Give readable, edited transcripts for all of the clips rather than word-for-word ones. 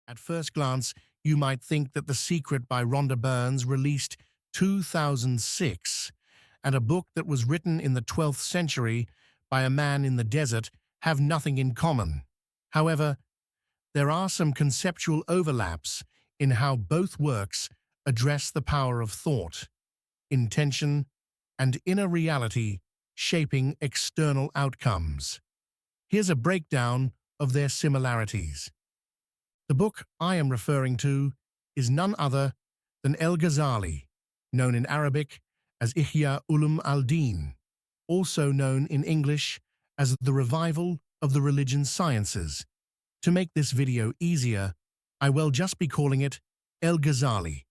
At first glance, you might think that The Secret by Rhonda Byrne, released 2006, and a book that was written in the 12th century by a man in the desert have nothing in common. However, there are some conceptual overlaps in how both works address the power of thought, intention, and inner reality shaping external outcomes. Here's a breakdown of their similarities. The book I am referring to is none other than El-Ghazali, known in Arabic as Ihya Ulum al-Din, also known in English as The Revival of the Religion Sciences. To make this video easier, I will just be calling it El-Ghazali.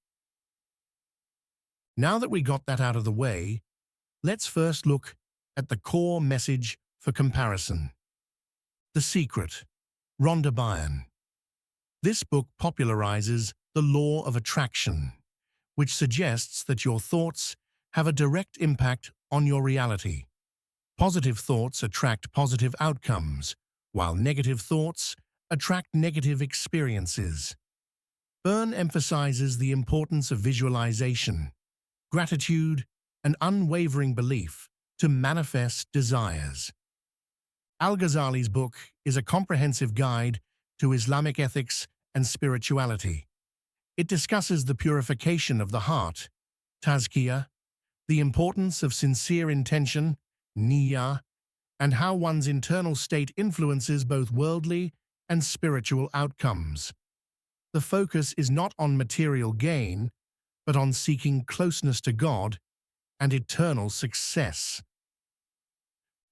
Now that we got that out of the way, let's first look at the core message for comparison. The Secret, Rhonda Byrne. This book popularizes the law of attraction, which suggests that your thoughts have a direct impact on your reality. Positive thoughts attract positive outcomes, while negative thoughts attract negative experiences. Byrne emphasizes the importance of visualization, gratitude, and unwavering belief to manifest desires. Al-Ghazali's book is a comprehensive guide to Islamic ethics and spirituality. It discusses the purification of the heart, tazkiyah, the importance of sincere intention, niyyah, and how one's internal state influences both worldly and spiritual outcomes. The focus is not on material gain, but on seeking closeness to God and eternal success.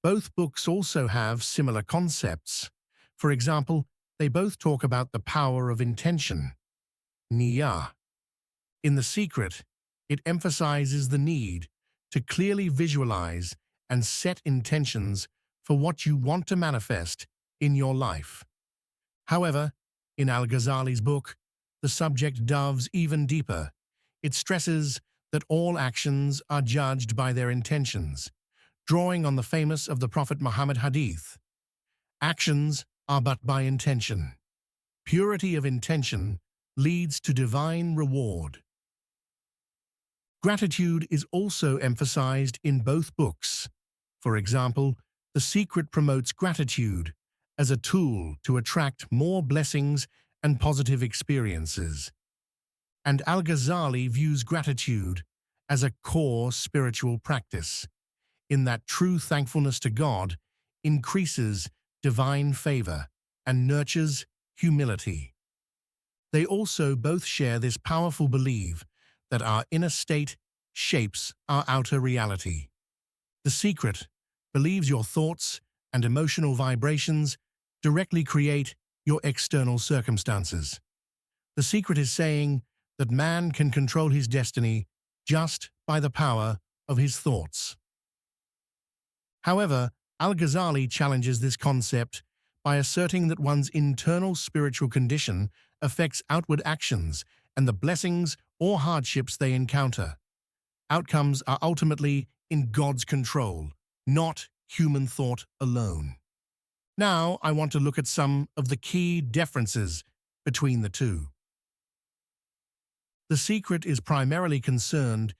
Both books also have similar concepts. For example, they both talk about the power of intention, niyyah. In The Secret, it emphasizes the need to clearly visualize and set intentions for what you want to manifest in your life. However, in Al-Ghazali's book, the subject delves even deeper. It stresses that all actions are judged by their intentions, drawing on the famous of the Prophet Muhammad hadith. Actions are but by intention. Purity of intention leads to divine reward. Gratitude is also emphasized in both books. For example, The Secret promotes gratitude as a tool to attract more blessings and positive experiences. And Al-Ghazali views gratitude as a core spiritual practice, in that true thankfulness to God increases divine favor and nurtures humility. They also both share this powerful belief that our inner state shapes our outer reality. The Secret believes your thoughts and emotional vibrations directly create your external circumstances. The Secret is saying that man can control his destiny just by the power of his thoughts. However, Al-Ghazali challenges this concept by asserting that one's internal spiritual condition affects outward actions and the blessings or hardships they encounter. Outcomes are ultimately in God's control, not human thought alone. Now, I want to look at some of the key differences between the two. The Secret is primarily concerned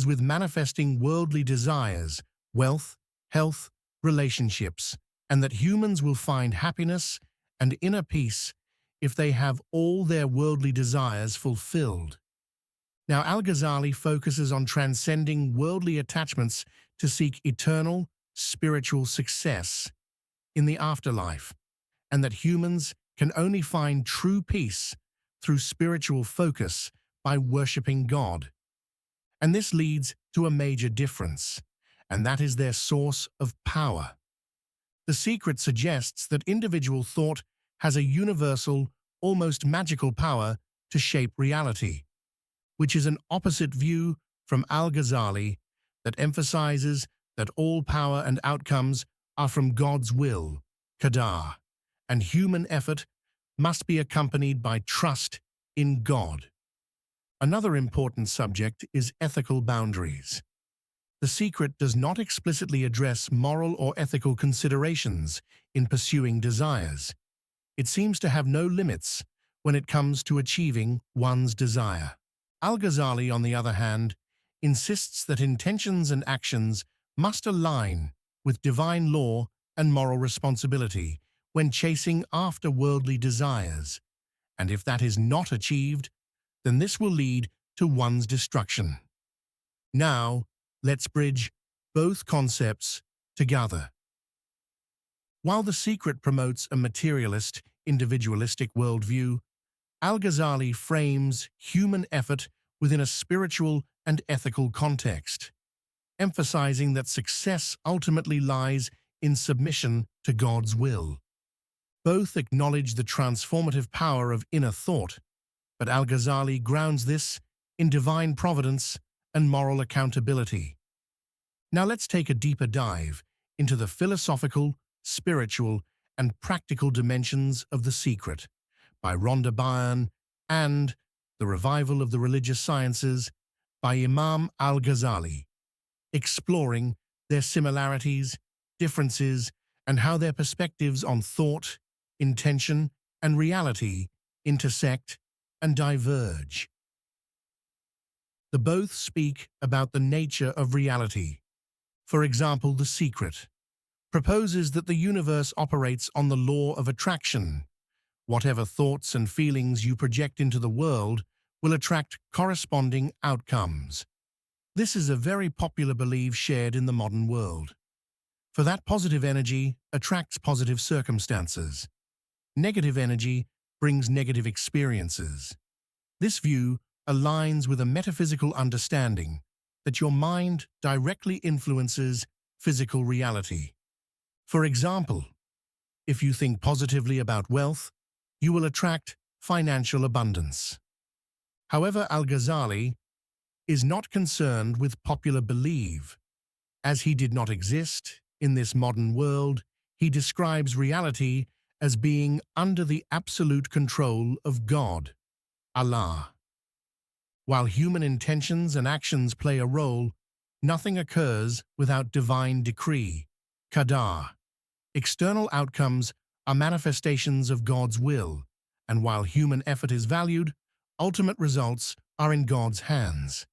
with manifesting worldly desires, wealth, health, relationships, and that humans will find happiness and inner peace if they have all their worldly desires fulfilled. Now, Al-Ghazali focuses on transcending worldly attachments to seek eternal, spiritual success in the afterlife, and that humans can only find true peace through spiritual focus by worshipping God. And this leads to a major difference, and that is their source of power. The Secret suggests that individual thought has a universal, almost magical power to shape reality, which is an opposite view from Al-Ghazali that emphasizes that all power and outcomes are from God's will, qadar, and human effort must be accompanied by trust in God. Another important subject is ethical boundaries. The Secret does not explicitly address moral or ethical considerations in pursuing desires. It seems to have no limits when it comes to achieving one's desire. Al-Ghazali, on the other hand, insists that intentions and actions must align with divine law and moral responsibility when chasing after worldly desires, and if that is not achieved, then this will lead to one's destruction. Now, let's bridge both concepts together. While The Secret promotes a materialist, individualistic worldview, Al-Ghazali frames human effort within a spiritual and ethical context, emphasizing that success ultimately lies in submission to God's will. Both acknowledge the transformative power of inner thought, but Al-Ghazali grounds this in divine providence and moral accountability. Now let's take a deeper dive into the philosophical, spiritual, and practical dimensions of The Secret by Rhonda Byrne and The Revival of the Religious Sciences by Imam Al-Ghazali, exploring their similarities, differences, and how their perspectives on thought, intention, and reality intersect and diverge. The both speak about the nature of reality. For example, The Secret proposes that the universe operates on the law of attraction. Whatever thoughts and feelings you project into the world will attract corresponding outcomes. This is a very popular belief shared in the modern world. For that positive energy attracts positive circumstances. Negative energy brings negative experiences. This view aligns with a metaphysical understanding that your mind directly influences physical reality. For example, if you think positively about wealth, you will attract financial abundance. However, Al-Ghazali is not concerned with popular belief. As he did not exist in this modern world, he describes reality as being under the absolute control of God, Allah. While human intentions and actions play a role, nothing occurs without divine decree, qadar. External outcomes are manifestations of God's will, and while human effort is valued, ultimate results are in God's hands.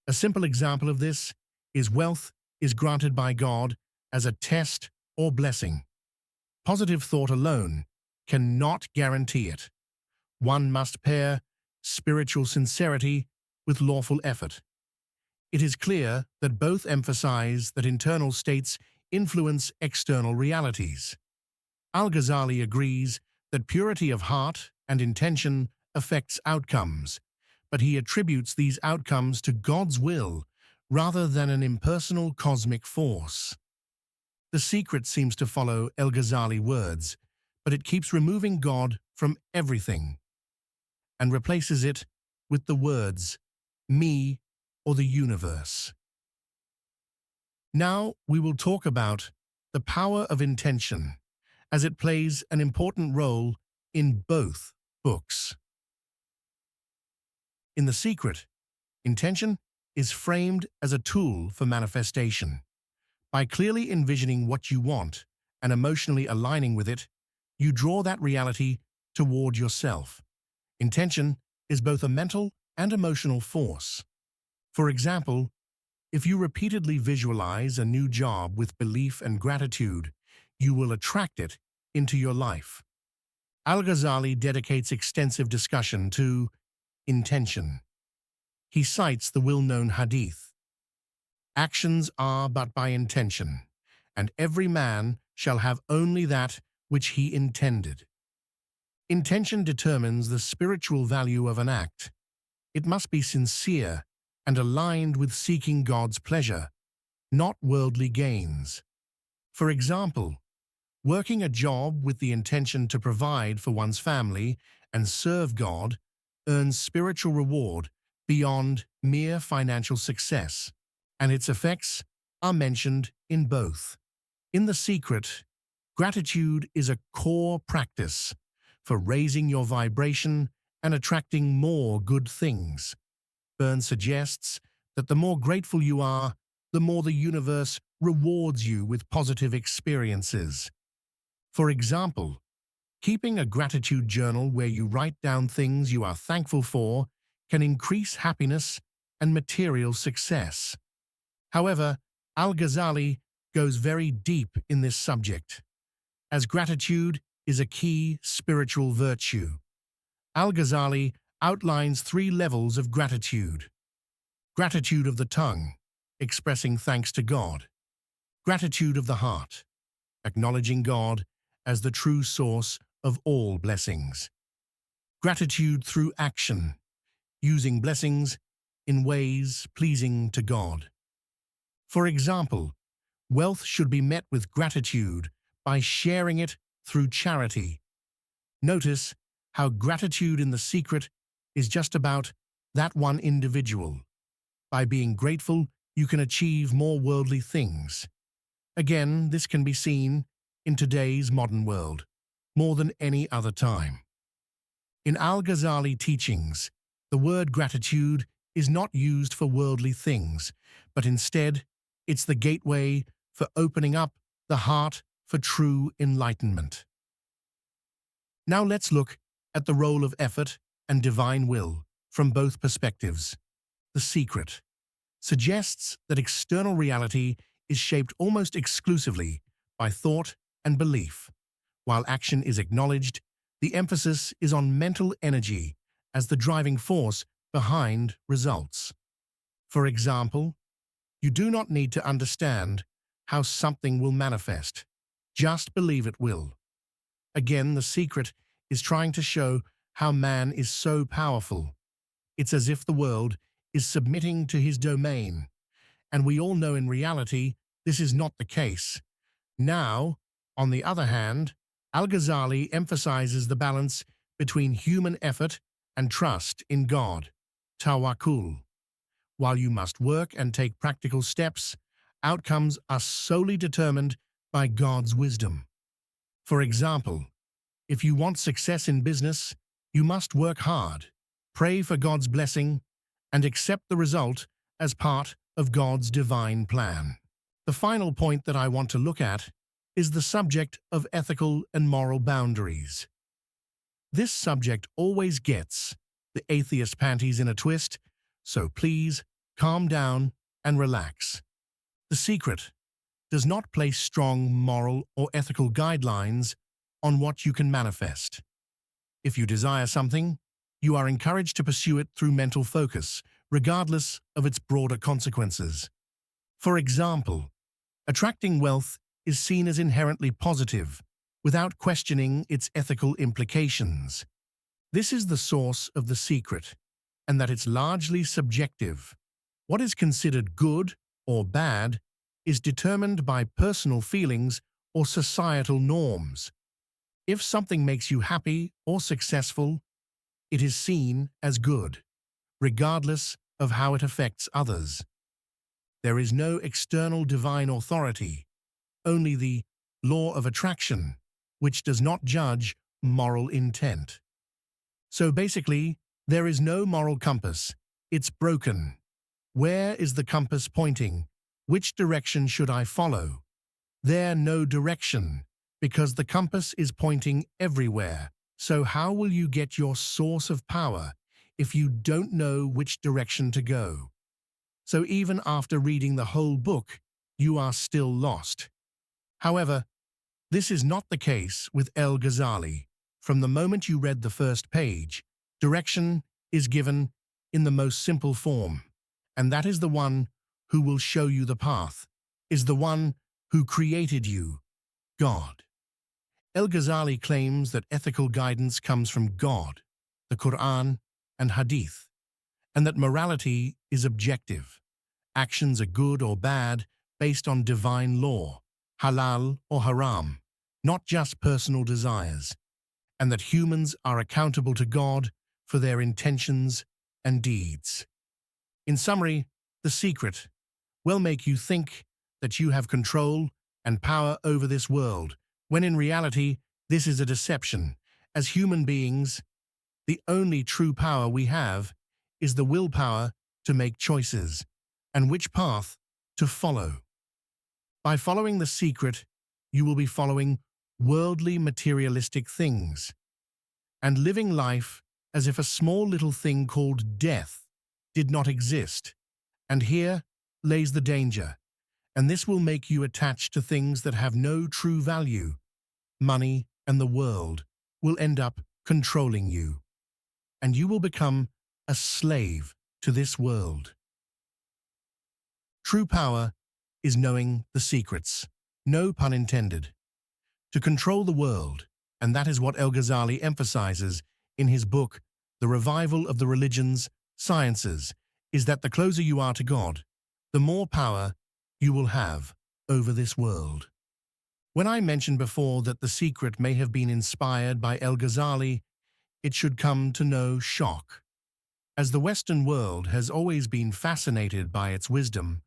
A simple example of this is wealth is granted by God as a test or blessing. Positive thought alone cannot guarantee it. One must pair spiritual sincerity with lawful effort. It is clear that both emphasize that internal states influence external realities. Al-Ghazali agrees that purity of heart and intention affects outcomes, but he attributes these outcomes to God's will rather than an impersonal cosmic force. The Secret seems to follow Al-Ghazali words, but it keeps removing God from everything and replaces it with the words, me or the universe. Now we will talk about the power of intention, as it plays an important role in both books. In The Secret, intention is framed as a tool for manifestation. By clearly envisioning what you want and emotionally aligning with it, you draw that reality toward yourself. Intention is both a mental and emotional force. For example, if you repeatedly visualize a new job with belief and gratitude, you will attract it into your life. Al-Ghazali dedicates extensive discussion to intention. He cites the well-known hadith, "Actions are but by intention, and every man shall have only that which he intended." Intention determines the spiritual value of an act. It must be sincere and aligned with seeking God's pleasure, not worldly gains. For example, working a job with the intention to provide for one's family and serve God earns spiritual reward beyond mere financial success, and its effects are mentioned in both. In The Secret, gratitude is a core practice for raising your vibration and attracting more good things. Byrne suggests that the more grateful you are, the more the universe rewards you with positive experiences. For example, Keeping a gratitude journal where you write down things you are thankful for can increase happiness and material success. However, Al-Ghazali goes very deep in this subject, as gratitude is a key spiritual virtue. Al-Ghazali outlines 3 levels of gratitude. Gratitude of the tongue, expressing thanks to God. Gratitude of the heart, acknowledging God as the true source of all blessings. Gratitude through action, using blessings in ways pleasing to God. For example, wealth should be met with gratitude by sharing it through charity. Notice how gratitude in the secret is just about that one individual. By being grateful, you can achieve more worldly things. Again, this can be seen in today's modern world more than any other time. In Al-Ghazali teachings, the word gratitude is not used for worldly things, but instead, it's the gateway for opening up the heart for true enlightenment. Now let's look at the role of effort and divine will from both perspectives. The secret suggests that external reality is shaped almost exclusively by thought and belief. While action is acknowledged, the emphasis is on mental energy as the driving force behind results. For example, you do not need to understand how something will manifest. Just believe it will. Again, the secret is trying to show how man is so powerful. It's as if the world is submitting to his domain, and we all know in reality this is not the case. Now, on the other hand, Al-Ghazali emphasizes the balance between human effort and trust in God, tawakkul. While you must work and take practical steps, outcomes are solely determined by God's wisdom. For example, if you want success in business, you must work hard, pray for God's blessing, and accept the result as part of God's divine plan. The final point that I want to look at is the subject of ethical and moral boundaries. This subject always gets the atheist panties in a twist, so please calm down and relax. The secret does not place strong moral or ethical guidelines on what you can manifest. If you desire something, you are encouraged to pursue it through mental focus, regardless of its broader consequences. For example, attracting wealth is seen as inherently positive, without questioning its ethical implications. This is the source of the secret, and that it's largely subjective. What is considered good or bad is determined by personal feelings or societal norms. If something makes you happy or successful, it is seen as good, regardless of how it affects others. There is no external divine authority, only the law of attraction, which does not judge moral intent. So basically, there is no moral compass. It's broken. Where is the compass pointing? Which direction should I follow? There no direction, because the compass is pointing everywhere. So how will you get your source of power if you don't know which direction to go? So even after reading the whole book, you are still lost. However, this is not the case with Al-Ghazali. From the moment you read the first page, direction is given in the most simple form, and that is the one who will show you the path, is the one who created you, God. Al-Ghazali claims that ethical guidance comes from God, the Quran, and Hadith, and that morality is objective. Actions are good or bad based on divine law, halal or haram, not just personal desires, and that humans are accountable to God for their intentions and deeds. In summary, the secret will make you think that you have control and power over this world, when in reality, this is a deception. As human beings, the only true power we have is the willpower to make choices and which path to follow. By following the secret, you will be following worldly materialistic things, and living life as if a small little thing called death did not exist. And here lays the danger, and this will make you attached to things that have no true value. Money and the world will end up controlling you, and you will become a slave to this world. True power is knowing the secrets, no pun intended, to control the world, and that is what El-Ghazali emphasizes in his book, The Revival of the Religions, Sciences, is that the closer you are to God, the more power you will have over this world. When I mentioned before that The Secret may have been inspired by El-Ghazali, it should come to no shock. As the Western world has always been fascinated by its wisdom,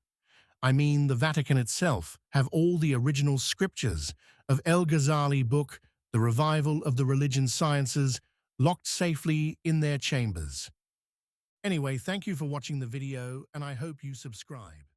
I mean the Vatican itself have all the original scriptures of El-Ghazali book, The Revival of the Religion Sciences, locked safely in their chambers. Anyway, thank you for watching the video, and I hope you subscribe.